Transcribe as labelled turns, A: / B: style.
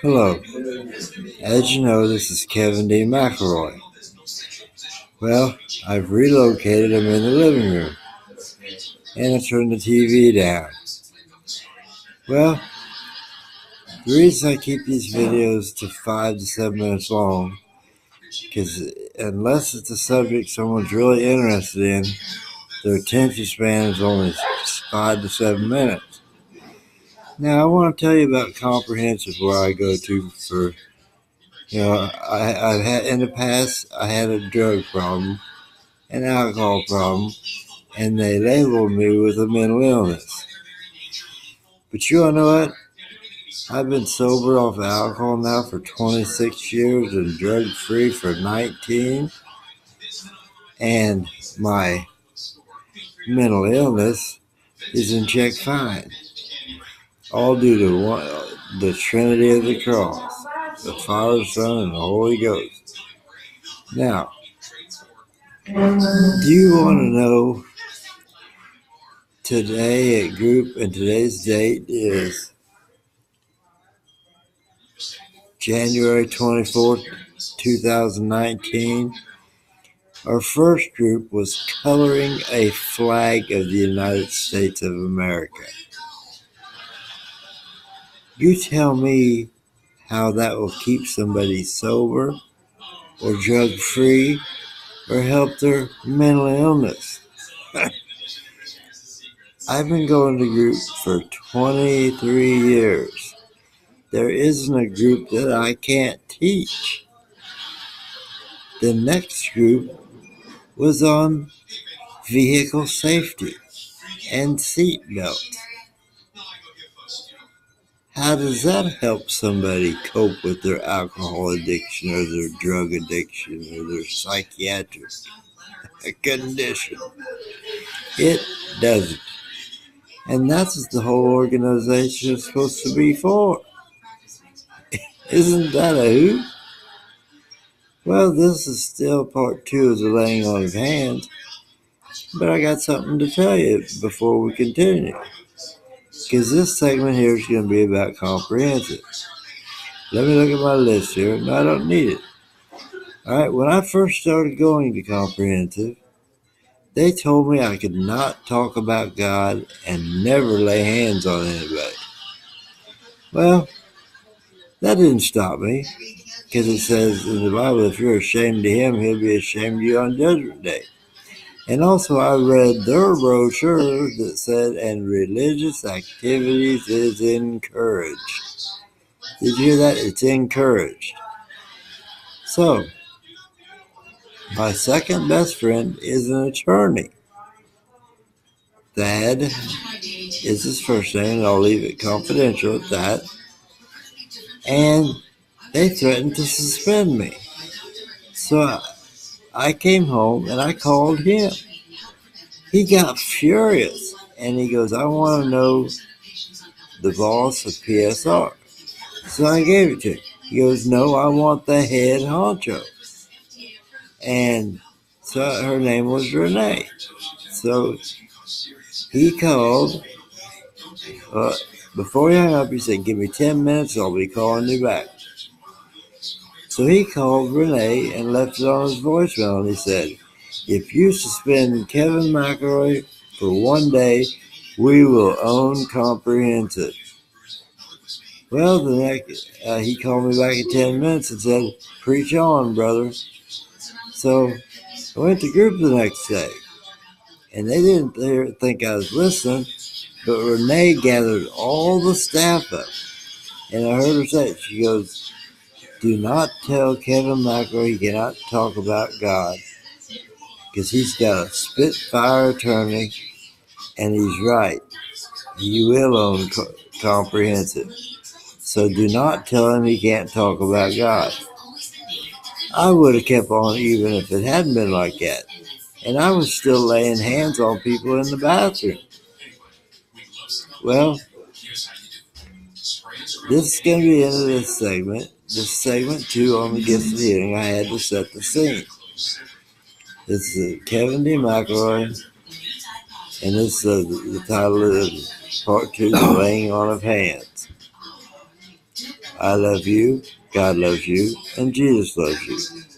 A: Hello. As you know, this is Kevin D. McElroy. Well, I've relocated. I'm in the living room, and I turned the TV down. Well, the reason I keep these videos to 5 to 7 minutes long, because unless it's a subject someone's really interested in, their attention span is only 5 to 7 minutes. Now, I want to tell you about Comprehensive, where I go to for, I've had in the past, I had a drug problem, an alcohol problem, and they labeled me with a mental illness. But you wanna know what? I've been sober off alcohol now for 26 years and drug-free for 19, and my mental illness is in check fine. All due to the Trinity of the Cross, the Father, Son, and the Holy Ghost. Now, do you want to know today at group, and today's date is January 24th, 2019. Our first group was coloring a flag of the United States of America. You tell me how that will keep somebody sober or drug-free or help their mental illness. I've been going to group for 23 years. There isn't a group that I can't teach. The next group was on vehicle safety and seat belts. How does that help somebody cope with their alcohol addiction or their drug addiction or their psychiatric condition? It doesn't. And that's what the whole organization is supposed to be for. Isn't that a hoot? Well, this is still part 2 of the laying on of hands, but I got something to tell you before we continue. Because this segment here is going to be about comprehensive. Let me look at my list here. No, I don't need it. All right, when I first started going to comprehensive, they told me I could not talk about God and never lay hands on anybody. Well, that didn't stop me, because it says in the Bible, if you're ashamed of him, he'll be ashamed of you on Judgment Day. And also I read their brochure that said, and religious activities is encouraged. Did you hear that? It's encouraged. So, my second best friend is an attorney. Thad is his first name, and I'll leave it confidential at that. And they threatened to suspend me. So I came home and I called him. He got furious and he goes, I want to know the boss of PSR. So I gave it to him. He goes, no, I want the head honcho. And so her name was Renee. So he called. Before he hung up, he said, give me 10 minutes, I'll be calling you back. So he called Renee and left it on his voicemail, and he said, if you suspend Kevin McElroy for 1 day, we will own comprehensive. Well, the next, he called me back in 10 minutes and said, preach on, brother. So I went to group the next day, and they didn't think I was listening, but Renee gathered all the staff up, and I heard her say, she goes, do not tell Kevin McElroy he cannot talk about God, because he's got a Spitfire attorney, and he's right. You will own comprehensive. So do not tell him he can't talk about God. I would have kept on even if it hadn't been like that. And I was still laying hands on people in the bathroom. Well, this is going to be the end of this segment. This segment 2 on the gifts of healing, I had to set the scene. This is Kevin D. McElroy, and this is the title of part 2, The Laying On of Hands. I love you, God loves you, and Jesus loves you.